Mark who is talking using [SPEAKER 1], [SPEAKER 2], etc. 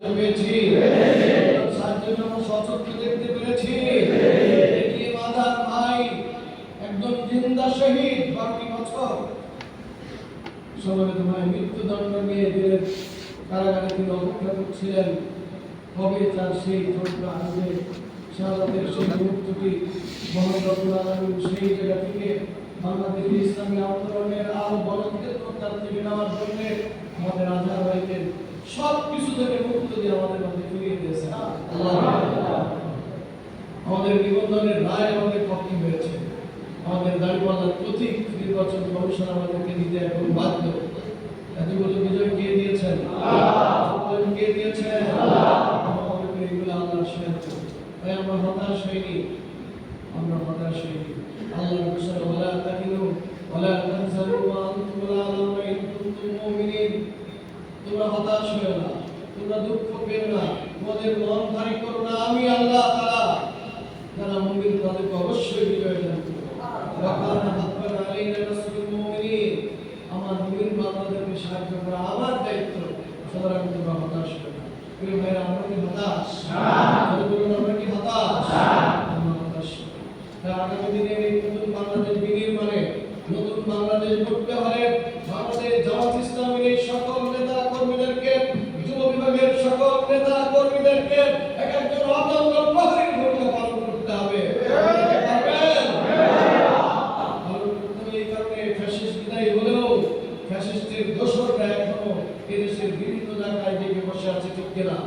[SPEAKER 1] পেয়েছি, সাতজন আমরা সচক্ষে দেখতে পেরেছি। এটি মাদার ভাই একজন জিন্দা শহীদ 12টি বছর সমবেত ভাই মৃত্যুদণ্ড নিয়ে জেলের কারাগারে তিনি অপেক্ষা করছিলেন কবে তার সেই ছোট্ট আসবে, শাহাদাতের সেই মুহূর্তটি মহান রব্বুল আলামিন সেই জায়গা থেকে বাংলাদেশের ইসলামী আন্দোলনের আরো বলবৎ থেকে নেওয়ার জন্য আমাদের আজহার ভাইকে সব কিছু থেকে মুক্ত দিয়ে আমাদের মধ্যে ফিরিয়ে দিয়েছে। আমাদের নিবন্ধনের রায় আমাদের পক্ষে হয়েছে। আমাদের দাঁড়িপাল্লার প্রতীক নির্বাচন কমিশন আমাদেরকে দিতে এখন বাধ্য। এতগুলো বিজয় কে দিয়েছেন? কে দিয়েছেন? আমাদেরকে এগুলো আল্লাহর সাহায্য। তাই আমরা হতাশ হইনি, আমরা হতাশ হইনি। আল্লাহর রাসূল ওয়ালা তাহিনু ওয়ালা তাহজানু ওয়া আনতুম আ'লামু ইন কুনতুম মুমিনিন। তোমরা হতাশ হয়ো না, তোমরা দুঃখ পেও না, তোমাদের মন ভারী করো না। আমি আল্লাহ তাআলা যারা মুমিন তাদেরকে অবশ্যই বিজয় দান করব। ওয়াকানা হাক্কান আলাইনা নাসরুল মুমিনিন। আমার মুমিন বান্দাদেরকে সাহায্য করা আমার দায়িত্ব। সুতরাং তোমরা হতাশ হয়ো না। প্রিয় ভাইরা, আমরা কি হতাশ? বলুন, আমরা কি হতাশ? আমরা হতাশ। তাই আগামী দিনের এই নতুন বাংলাদেশ বিনির্মাণে, নতুন বাংলাদেশ গড়তে হলে বাংলাদেশ জামাত ইসলামীর এই সকল নেতা কর্মীদেরকে, যুব বিভাগের সকল নেতা কর্মীদেরকে এক একজন অনন্য প্রহরীর ভূমিকা পালন করতে হবে। এই কারণে ফ্যাসিস্ট বিদায় হলেও ফ্যাসিস্টের দোসররা এখনো এদেশের বিভিন্ন জায়গায় জেগে বসে আছে, ঠিক কিনা?